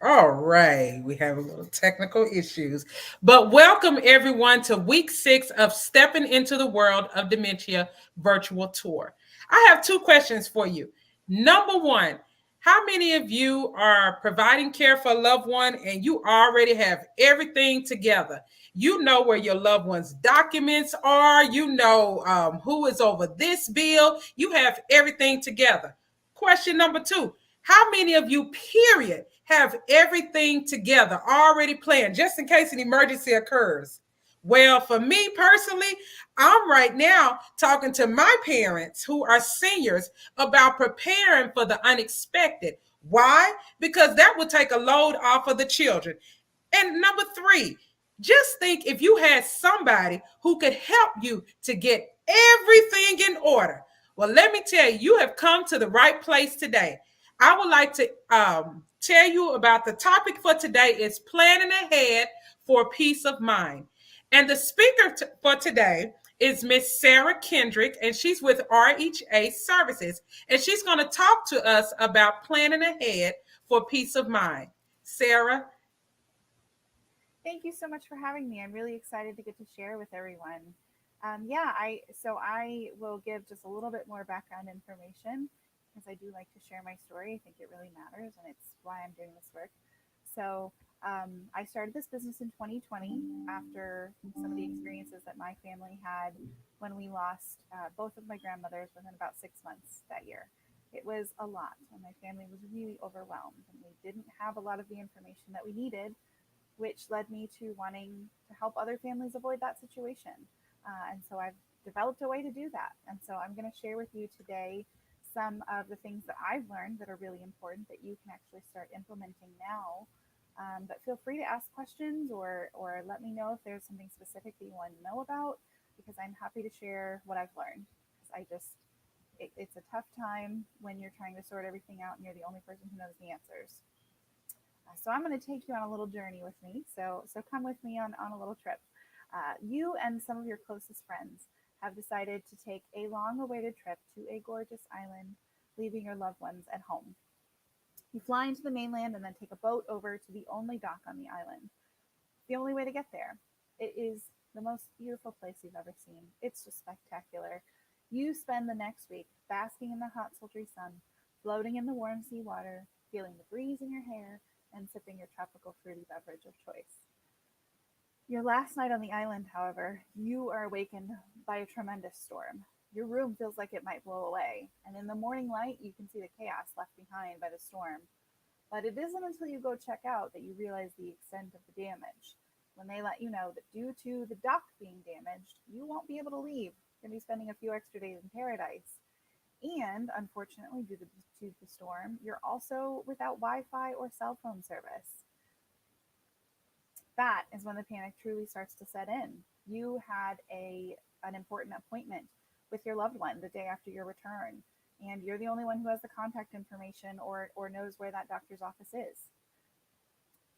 All right, we have a little technical issues, but welcome everyone to week 6 of Stepping into the World of Dementia virtual tour. I have two questions for you. Number one, how many of you are providing care for a loved one and you already have everything together? You know where your loved one's documents are, you know who is over this bill, you have everything together. Question number two, how many of you, period, have everything together, already planned, just in case an emergency occurs? Well, for me personally, I'm right now talking to my parents who are seniors about preparing for the unexpected. Why? Because that would take a load off of the children. And number three, just think if you had somebody who could help you to get everything in order. Well, let me tell you, you have come to the right place today. I would like to tell you about the topic for today is planning ahead for peace of mind. And the speaker for today is Miss Sarah Kendrick, and she's with RHA Services. And she's going to talk to us about planning ahead for peace of mind. Sarah, Thank you so much for having me. I'm really excited to get to share with everyone. I will give just a little bit more background information because I do like to share my story. I think it really matters, and it's why I'm doing this work. I started this business in 2020 after some of the experiences that my family had when we lost both of my grandmothers within about 6 months that year. It was a lot, and my family was really overwhelmed, and we didn't have a lot of the information that we needed, which led me to wanting to help other families avoid that situation. And so I've developed a way to do that. And so I'm going to share with you today some of the things that I've learned that are really important that you can actually start implementing now. But feel free to ask questions or let me know if there's something specific that you want to know about because I'm happy to share what I've learned. Because it's a tough time when you're trying to sort everything out and you're the only person who knows the answers. So I'm going to take you on a little journey with me. So come with me on a little trip. You and some of your closest friends have decided to take a long awaited trip to a gorgeous island, leaving your loved ones at home. You fly into the mainland and then take a boat over to the only dock on the island. The only way to get there. It is the most beautiful place you've ever seen. It's just spectacular. You spend the next week basking in the hot, sultry sun, floating in the warm sea water, feeling the breeze in your hair, and sipping your tropical fruity beverage of choice. Your last night on the island, however, you are awakened by a tremendous storm. Your room feels like it might blow away, and in the morning light, you can see the chaos left behind by the storm. But it isn't until you go check out that you realize the extent of the damage. When they let you know that due to the dock being damaged, you won't be able to leave. You're going to be spending a few extra days in paradise. And unfortunately, due to the storm, you're also without Wi Fi or cell phone service. That is when the panic truly starts to set in. You had an important appointment with your loved one the day after your return, and you're the only one who has the contact information or knows where that doctor's office is.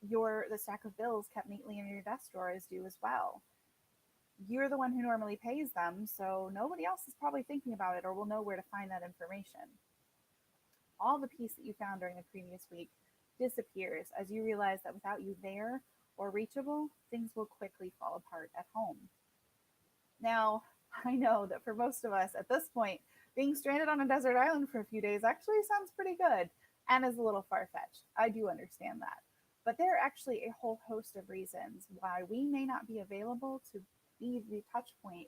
The stack of bills kept neatly in your desk drawer is due as well. You're the one who normally pays them, so nobody else is probably thinking about it or will know where to find that information. All the peace that you found during the previous week disappears as you realize that without you there or reachable, things will quickly fall apart at home. Now, I know that for most of us at this point, being stranded on a desert island for a few days actually sounds pretty good and is a little far fetched. I do understand that. But there are actually a whole host of reasons why we may not be available to be the touch point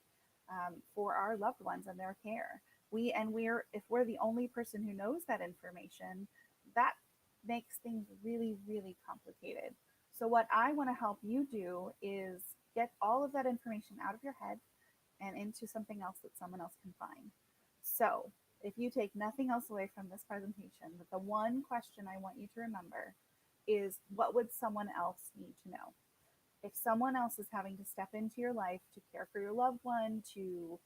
for our loved ones and their care. If we're the only person who knows that information, that makes things really, really complicated. So what I want to help you do is get all of that information out of your head and into something else that someone else can find. So if you take nothing else away from this presentation, the one question I want you to remember is what would someone else need to know? If someone else is having to step into your life to care for your loved one, to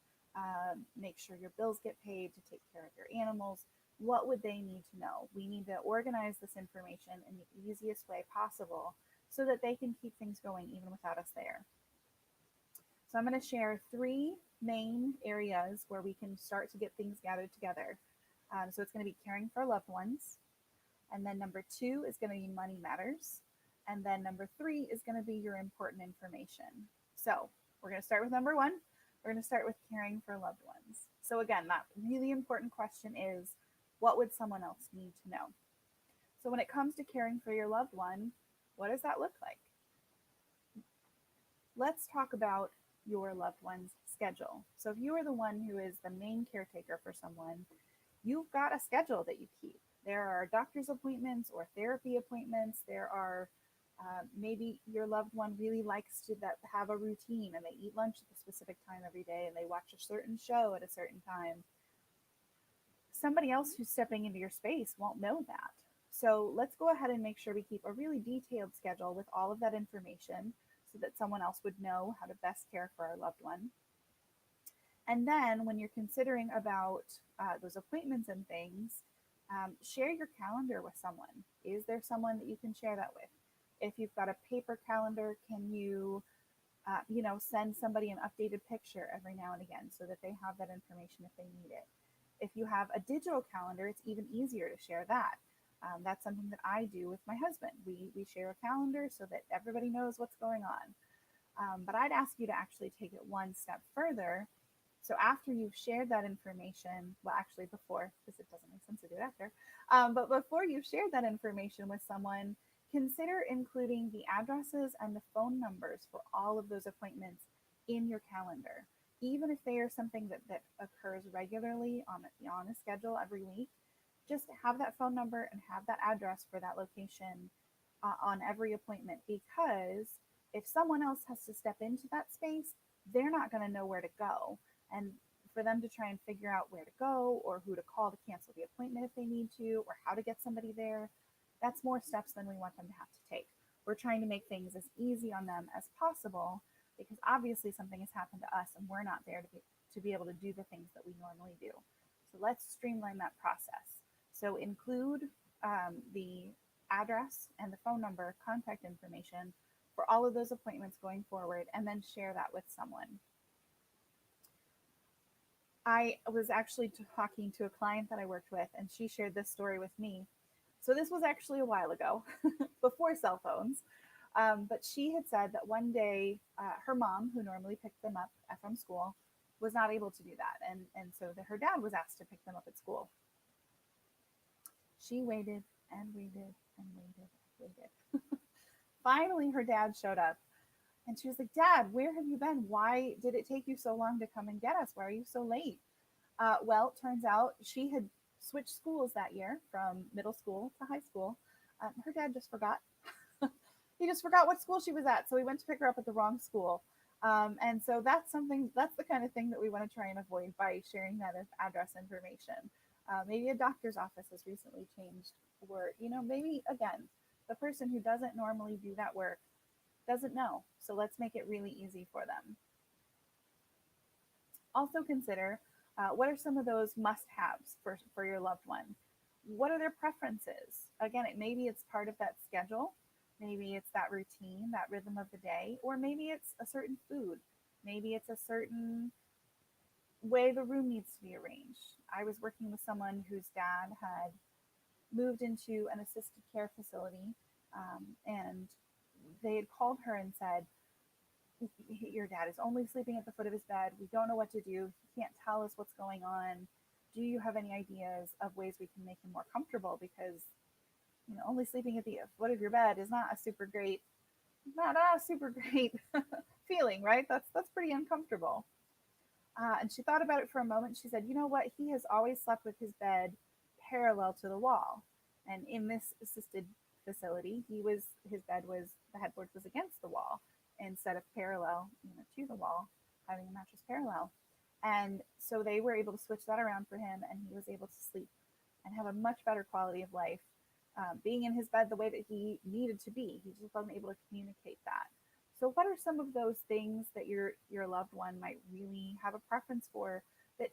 make sure your bills get paid, to take care of your animals, what would they need to know? We need to organize this information in the easiest way possible so that they can keep things going even without us there. So I'm going to share three main areas where we can start to get things gathered together. So it's going to be caring for loved ones, And then number two is going to be money matters. And then number three is going to be your important information. So we're going to start with number one. We're going to start with caring for loved ones. So, again, that really important question is, what would someone else need to know? So, when it comes to caring for your loved one, what does that look like? Let's talk about your loved one's schedule. So, if you are the one who is the main caretaker for someone, you've got a schedule that you keep. There are doctor's appointments or therapy appointments. There are maybe your loved one really likes to have a routine and they eat lunch at a specific time every day and they watch a certain show at a certain time. Somebody else who's stepping into your space won't know that. So let's go ahead and make sure we keep a really detailed schedule with all of that information so that someone else would know how to best care for our loved one. And then when you're considering about those appointments and things, share your calendar with someone. Is there someone that you can share that with? If you've got a paper calendar, can you, send somebody an updated picture every now and again so that they have that information if they need it? If you have a digital calendar, it's even easier to share that. That's something that I do with my husband. We share a calendar so that everybody knows what's going on. But I'd ask you to actually take it one step further. So after you've shared that information, well, actually before, because it doesn't make sense to do it after, but before you've shared that information with someone, consider including the addresses and the phone numbers for all of those appointments in your calendar. Even if they are something that occurs regularly on a schedule every week, just have that phone number and have that address for that location on every appointment, because if someone else has to step into that space, they're not going to know where to go. And for them to try and figure out where to go or who to call to cancel the appointment if they need to, or how to get somebody there, that's more steps than we want them to have to take. We're trying to make things as easy on them as possible, because obviously something has happened to us and we're not there to be able to do the things that we normally do. So let's streamline that process. So include the address and the phone number, contact information for all of those appointments going forward, and then share that with someone. I was actually talking to a client that I worked with, and she shared this story with me. So this was actually a while ago, before cell phones. But she had said that one day her mom, who normally picked them up from school, was not able to do that. And so her dad was asked to pick them up at school. She waited and waited and waited and waited. Finally, her dad showed up. And she was like, "Dad, where have you been? Why did it take you so long to come and get us? Why are you so late?" Well, turns out she had switched schools that year from middle school to high school. Her dad just forgot. He just forgot what school she was at. So he went to pick her up at the wrong school. And so that's the kind of thing that we want to try and avoid by sharing that address information. Maybe a doctor's office has recently changed, or, maybe again, the person who doesn't normally do that work doesn't know. So let's make it really easy for them. Also consider what are some of those must-haves for your loved one? What are their preferences? Again, maybe it's part of that schedule. Maybe it's that routine, that rhythm of the day, or maybe it's a certain food. Maybe it's a certain way the room needs to be arranged. I was working with someone whose dad had moved into an assisted care facility, and they had called her and said, "Your dad is only sleeping at the foot of his bed. We don't know what to do. He can't tell us what's going on. Do you have any ideas of ways we can make him more comfortable? Because only sleeping at the foot of your bed is not a super great, feeling, right? That's pretty uncomfortable." And she thought about it for a moment. She said, "You know what? He has always slept with his bed parallel to the wall, and in this assisted facility, the headboard was against the wall instead of parallel, to the wall, having a mattress parallel." And so they were able to switch that around for him, and he was able to sleep and have a much better quality of life, being in his bed the way that he needed to be. He just wasn't able to communicate that. So what are some of those things that your loved one might really have a preference for that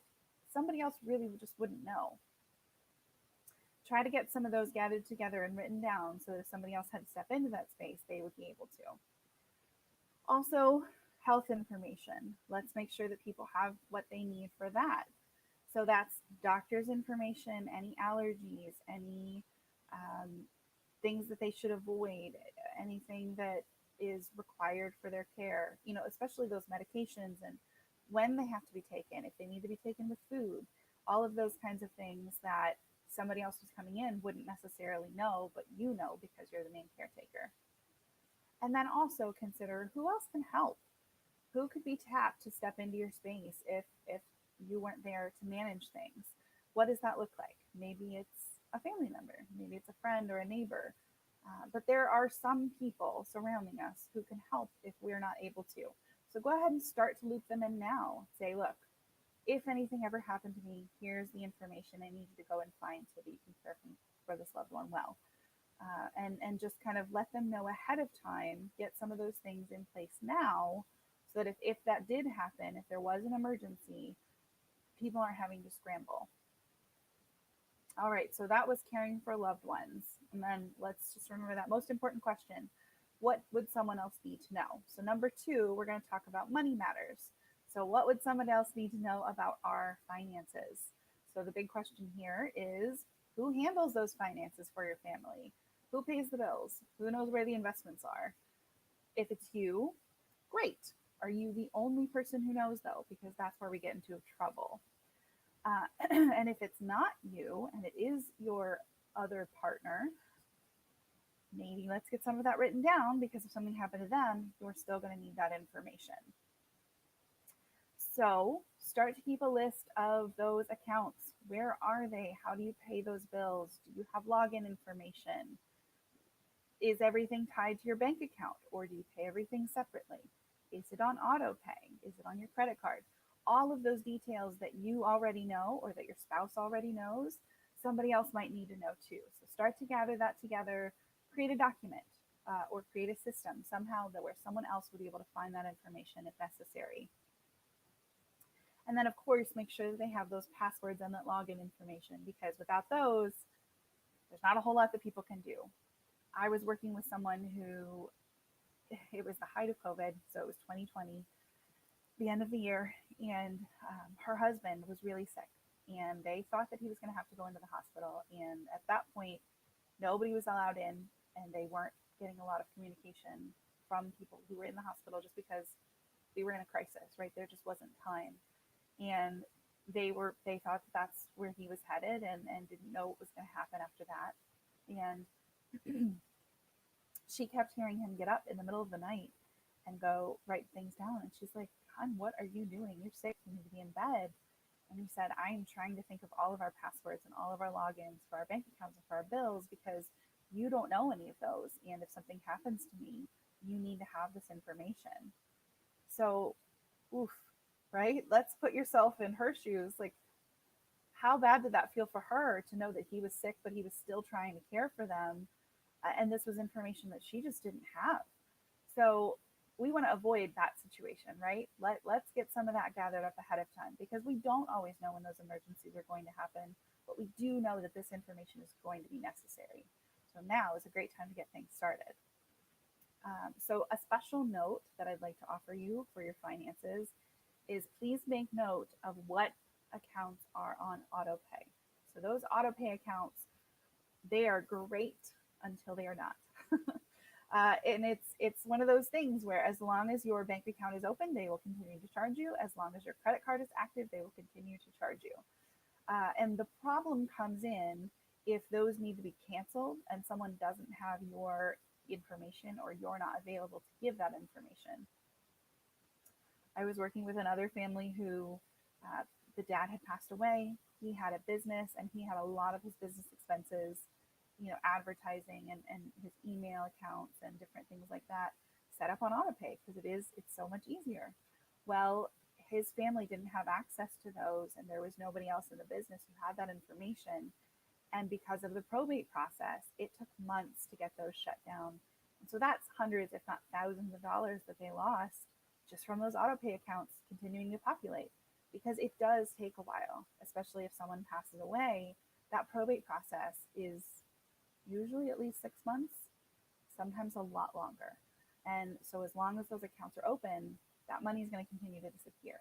somebody else really just wouldn't know? Try to get some of those gathered together and written down so that if somebody else had to step into that space, they would be able to. Also, health information. Let's make sure that people have what they need for that. So that's doctor's information, any allergies, any um, things that they should avoid, anything that is required for their care, especially those medications and when they have to be taken, if they need to be taken with food, all of those kinds of things that somebody else who's coming in wouldn't necessarily know, but because you're the main caretaker. And then also consider who else can help, who could be tapped to step into your space if you weren't there to manage things. What does that look like? Maybe it's a family member, maybe it's a friend or a neighbor. But there are some people surrounding us who can help if we're not able to. So go ahead and start to loop them in now. Say, look, if anything ever happened to me, here's the information I need you to go and find so that you can care for this loved one well. And just kind of let them know ahead of time, get some of those things in place now, so that if that did happen, if there was an emergency, people aren't having to scramble. All right, so that was caring for loved ones. And then let's just remember that most important question: what would someone else need to know? So, number two, we're going to talk about money matters. So, what would someone else need to know about our finances? So, the big question here is, who handles those finances for your family? Who pays the bills? Who knows where the investments are? If it's you, great. Are you the only person who knows, though? Because that's where we get into trouble. And if it's not you and it is your other partner, maybe let's get some of that written down, because if something happened to them, you're still going to need that information. So start to keep a list of those accounts. Where are they? How do you pay those bills? Do you have login information? Is everything tied to your bank account, or do you pay everything separately? Is it on auto pay? Is it on your credit card? All of those details that you already know or that your spouse already knows, somebody else might need to know too. So start to gather that together, create a document, or create a system somehow that where someone else would be able to find that information if necessary. And then, of course, make sure that they have those passwords and that login information, because without those, there's not a whole lot that people can do. I was working with someone who, it was the height of COVID, so it was 2020, the end of the year, and her husband was really sick, and they thought that he was going to have to go into the hospital. And at that point, nobody was allowed in, and they weren't getting a lot of communication from people who were in the hospital just because they were in a crisis, right? There just wasn't time. And they thought that that's where he was headed, and didn't know what was going to happen after that. And she kept hearing him get up in the middle of the night and go write things down. And she's like, "Hon, what are you doing? You're sick. You need to be in bed." And he said, "I am trying to think of all of our passwords and all of our logins for our bank accounts and for our bills, because you don't know any of those. And if something happens to me, you need to have this information." So, oof, right? Let's put yourself in her shoes. Like, how bad did that feel for her to know that he was sick, but he was still trying to care for them? And this was information that she just didn't have. So we want to avoid that situation, right? Let's get some of that gathered up ahead of time, because we don't always know when those emergencies are going to happen, but we do know that this information is going to be necessary. So now is a great time to get things started. So a special note that I'd like to offer you for your finances is, please make note of what accounts are on auto pay. So those auto pay accounts, they are great until they are not. And it's one of those things where, as long as your bank account is open, they will continue to charge you. As long as your credit card is active, they will continue to charge you. And the problem comes in if those need to be canceled and someone doesn't have your information, or you're not available to give that information. I was working with another family who, the dad had passed away. He had a business, and he had a lot of his business expenses, advertising and his email accounts and different things like that, set up on autopay, because it's so much easier. Well, his family didn't have access to those, and there was nobody else in the business who had that information. And because of the probate process, it took months to get those shut down. And so that's hundreds, if not thousands of dollars that they lost just from those autopay accounts continuing to populate, because it does take a while, especially if someone passes away. That probate process is usually at least 6 months, sometimes a lot longer. And so as long as those accounts are open, that money is going to continue to disappear.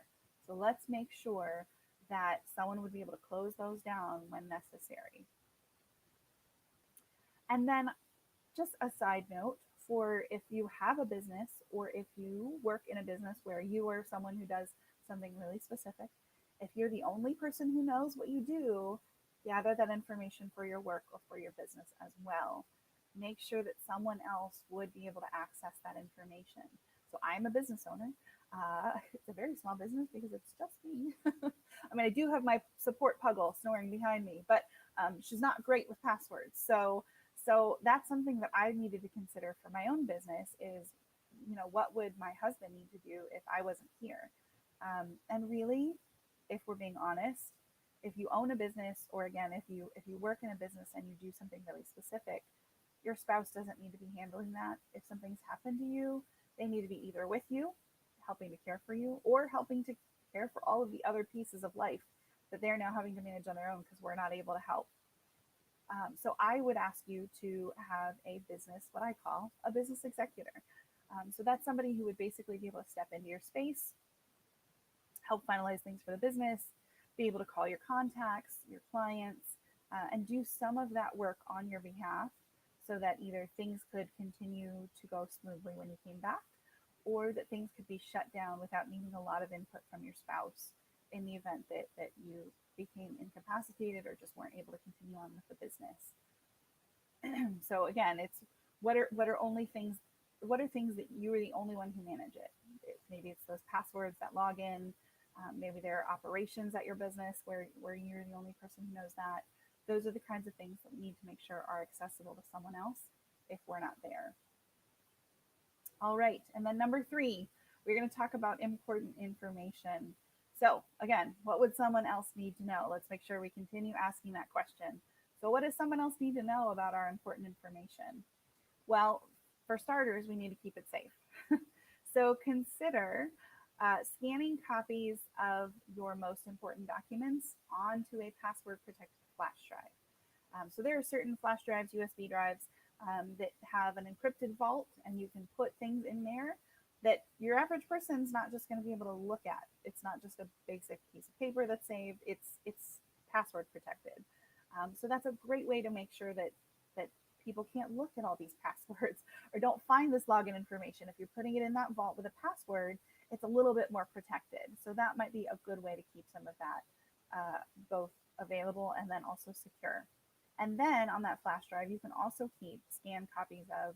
So let's make sure that someone would be able to close those down when necessary. And then, just a side note, for if you have a business or if you work in a business where you are someone who does something really specific, if you're the only person who knows what you do, gather that information for your work or for your business as well. Make sure that someone else would be able to access that information. So I'm a business owner. It's a very small business because it's just me. I mean, I do have my support puggle snoring behind me, but she's not great with passwords. So that's something that I needed to consider for my own business is, what would my husband need to do if I wasn't here? And really, if we're being honest, if you own a business, or again, if you work in a business and you do something really specific, your spouse doesn't need to be handling that. If something's happened to you, they need to be either with you, helping to care for you, or helping to care for all of the other pieces of life that they're now having to manage on their own because we're not able to help. So I would ask you to have a business, what I call a business executor. So that's somebody who would basically be able to step into your space, help finalize things for the business, be able to call your contacts, your clients, and do some of that work on your behalf so that either things could continue to go smoothly when you came back or that things could be shut down without needing a lot of input from your spouse in the event that you became incapacitated or just weren't able to continue on with the business. So again, it's what are things that you are the only one who manage it. Maybe it's those passwords, that login. Maybe there are operations at your business where you're the only person who knows that. Those are the kinds of things that we need to make sure are accessible to someone else if we're not there. All right, and then number 3, we're going to talk about important information. So again, what would someone else need to know? Let's make sure we continue asking that question. So what does someone else need to know about our important information? Well, for starters, we need to keep it safe. So consider scanning copies of your most important documents onto a password protected flash drive. So there are certain flash drives, USB drives, that have an encrypted vault, and you can put things in there that your average person's not just going to be able to look at. It's not just a basic piece of paper that's saved. It's password protected. So that's a great way to make sure that people can't look at all these passwords or don't find this login information. If you're putting it in that vault with a password, it's a little bit more protected. So that might be a good way to keep some of that both available and then also secure. And then on that flash drive, you can also keep scanned copies of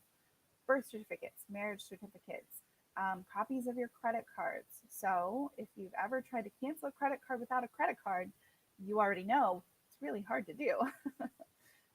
birth certificates, marriage certificates, copies of your credit cards. So if you've ever tried to cancel a credit card without a credit card, you already know it's really hard to do.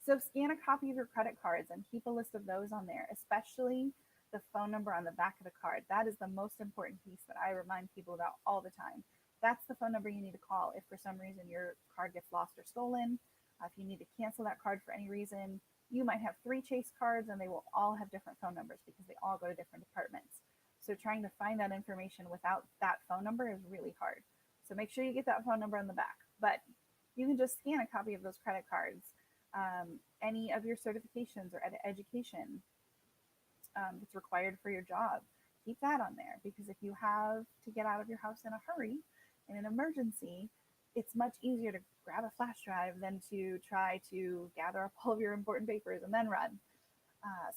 So scan a copy of your credit cards and keep a list of those on there, especially the phone number on the back of the card. That is the most important piece that I remind people about all the time. That's the phone number you need to call if for some reason your card gets lost or stolen. If you need to cancel that card for any reason, you might have 3 Chase cards and they will all have different phone numbers because they all go to different departments. So trying to find that information without that phone number is really hard. So make sure you get that phone number on the back. But you can just scan a copy of those credit cards, any of your certifications or education that's required for your job. Keep that on there because if you have to get out of your house in a hurry, in an emergency, it's much easier to grab a flash drive than to try to gather up all of your important papers and then run.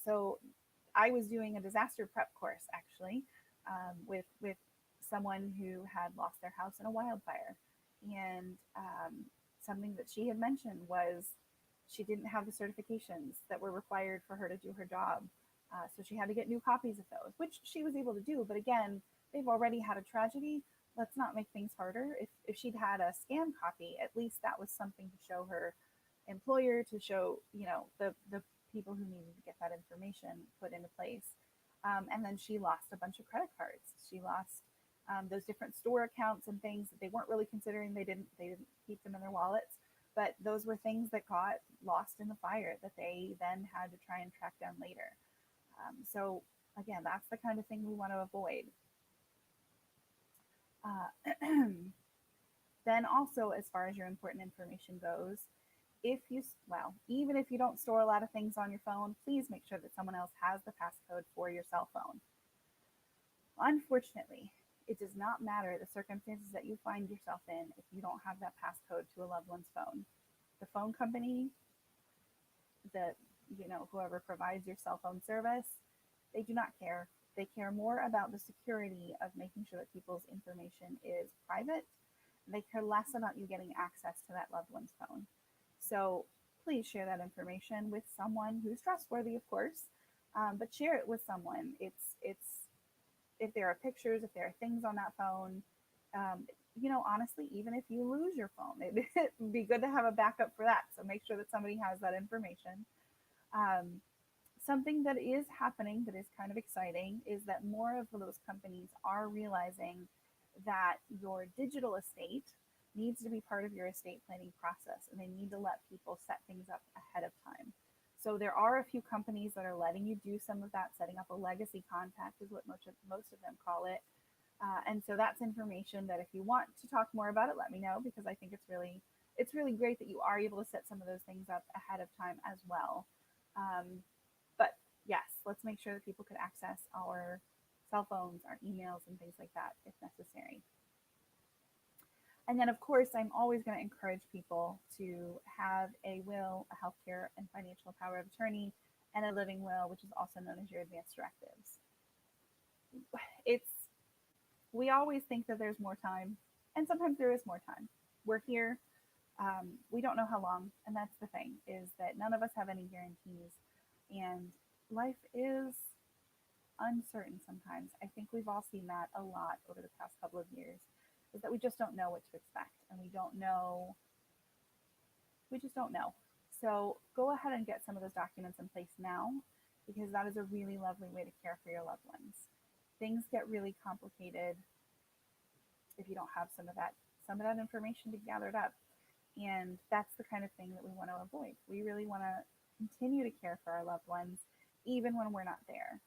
So I was doing a disaster prep course actually with someone who had lost their house in a wildfire. And something that she had mentioned was she didn't have the certifications that were required for her to do her job. So she had to get new copies of those, which she was able to do. But again, they've already had a tragedy. Let's not make things harder. If she'd had a scanned copy, at least that was something to show her employer, to show, the people who needed to get that information put into place. And then she lost a bunch of credit cards. She lost those different store accounts and things that they weren't really considering. They didn't keep them in their wallets, but those were things that got lost in the fire that they then had to try and track down later. So again, that's the kind of thing we want to avoid. Then also, as far as your important information goes, even if you don't store a lot of things on your phone, please make sure that someone else has the passcode for your cell phone. Unfortunately, it does not matter the circumstances that you find yourself in if you don't have that passcode to a loved one's phone. The phone company, the whoever provides your cell phone service, they do not care. They care more about the security of making sure that people's information is private. They care less about you getting access to that loved one's phone. So please share that information with someone who's trustworthy, of course, but share it with someone. It's if there are pictures, if there are things on that phone, honestly, even if you lose your phone, it'd be good to have a backup for that. So make sure that somebody has that information. Um, Something that is happening that is kind of exciting is that more of those companies are realizing that your digital estate needs to be part of your estate planning process, and they need to let people set things up ahead of time. So there are a few companies that are letting you do some of that. Setting up a legacy contact is what most of them call it. And so that's information that if you want to talk more about it, let me know, because I think it's really great that you are able to set some of those things up ahead of time as well. But yes, let's make sure that people can access our cell phones, our emails, and things like that if necessary. And then, of course, I'm always going to encourage people to have a will, a healthcare and financial power of attorney, and a living will, which is also known as your advance directives. It's We always think that there's more time, and sometimes there is more time. We're here. We don't know how long, and that's the thing, is that none of us have any guarantees, and life is uncertain sometimes. I think we've all seen that a lot over the past couple of years, is that we just don't know what to expect, and we just don't know. So go ahead and get some of those documents in place now, because that is a really lovely way to care for your loved ones. Things get really complicated if you don't have some of that information to gather it up. And that's the kind of thing that we want to avoid. We really want to continue to care for our loved ones, even when we're not there.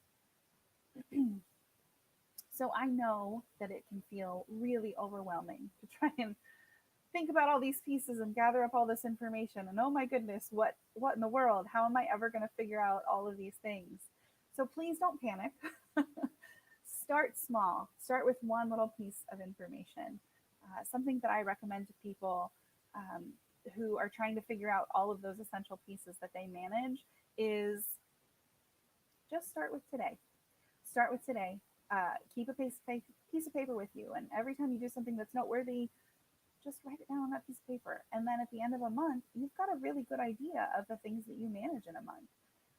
So I know that it can feel really overwhelming to try and think about all these pieces and gather up all this information. And oh my goodness, what in the world? How am I ever going to figure out all of these things? So please don't panic. Start small. Start with one little piece of information. Something that I recommend to people who are trying to figure out all of those essential pieces that they manage is just start with today. Start with today. Keep a piece of paper with you, and every time you do something that's noteworthy, just write it down on that piece of paper. And then at the end of a month, you've got a really good idea of the things that you manage in a month.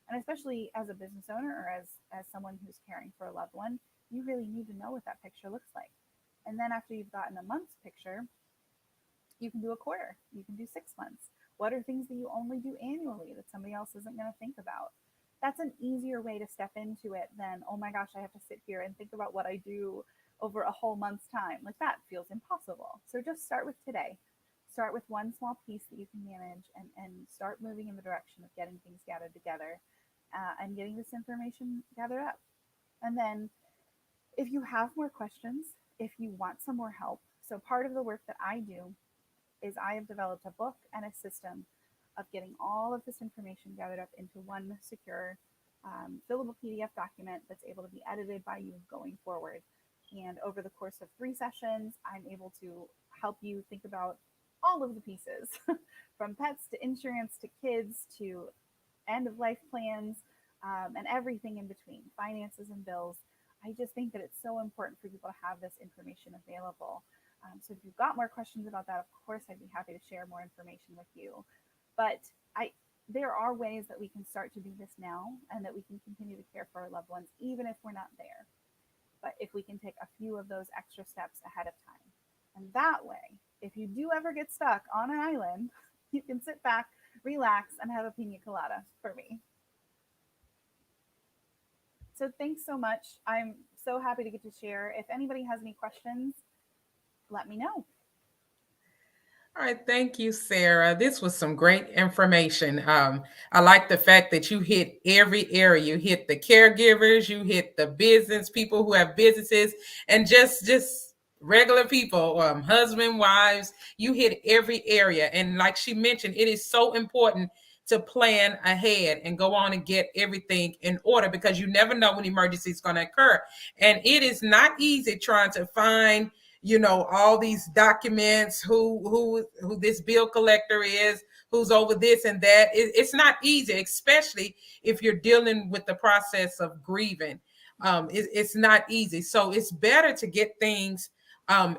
And especially as a business owner, or as someone who's caring for a loved one, you really need to know what that picture looks like. And then after you've gotten a month's picture, you can do a quarter, you can do 6 months. What are things that you only do annually that somebody else isn't going to think about? That's an easier way to step into it than, oh my gosh, I have to sit here and think about what I do over a whole month's time. Like, that feels impossible. So just start with today. Start with one small piece that you can manage, and start moving in the direction of getting things gathered together, and getting this information gathered up. And then if you have more questions, if you want some more help, so part of the work that I do is I have developed a book and a system of getting all of this information gathered up into one secure, fillable PDF document that's able to be edited by you going forward. And over the course of 3 sessions, I'm able to help you think about all of the pieces from pets to insurance to kids to end of life plans, and everything in between, finances and bills. I just think that it's so important for people to have this information available. So if you've got more questions about that, of course, I'd be happy to share more information with you. But there are ways that we can start to do this now, and that we can continue to care for our loved ones, even if we're not there. But if we can take a few of those extra steps ahead of time. And that way, if you do ever get stuck on an island, you can sit back, relax, and have a pina colada for me. So thanks so much. I'm so happy to get to share. If anybody has any questions, let me know. All right, thank you, Sarah. This was some great information. I like the fact that you hit every area. You hit the caregivers, you hit the business people who have businesses, and just regular people, husband, wives. You hit every area, and like she mentioned, it is so important to plan ahead and go on and get everything in order, because you never know when emergency is going to occur, and it is not easy trying to find all these documents, who this bill collector is, who's over this and that. It's not easy, especially if you're dealing with the process of grieving. It's not easy. So it's better to get things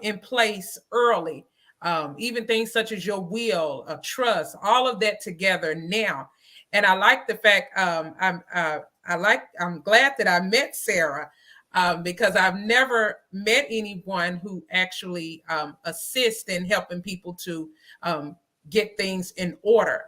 in place early. Even things such as your will, a trust, all of that together now. And I like the fact I'm glad that I met Sarah, because I've never met anyone who actually assists in helping people to get things in order.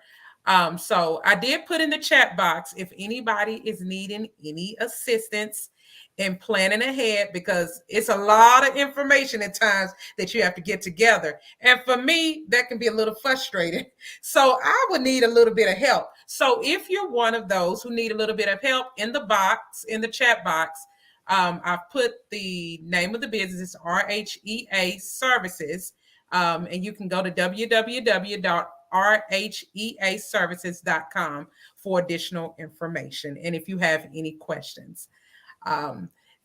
So I did put in the chat box if anybody is needing any assistance in planning ahead, because it's a lot of information at times that you have to get together. And for me, that can be a little frustrating. So I would need a little bit of help. So if you're one of those who need a little bit of help, in the box, in the chat box, I've put the name of the business, RHEA Services, and you can go to www.rheaservices.com for additional information. And if you have any questions.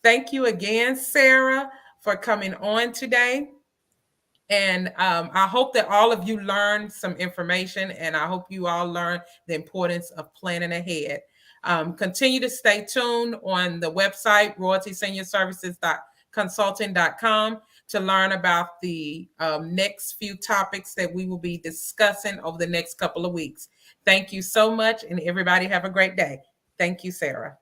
Thank you again, Sarah, for coming on today. And I hope that all of you learned some information, and I hope you all learned the importance of planning ahead. Continue to stay tuned on the website, royaltyseniorservices.consulting.com, to learn about the next few topics that we will be discussing over the next couple of weeks. Thank you so much, and everybody have a great day. Thank you, Sarah.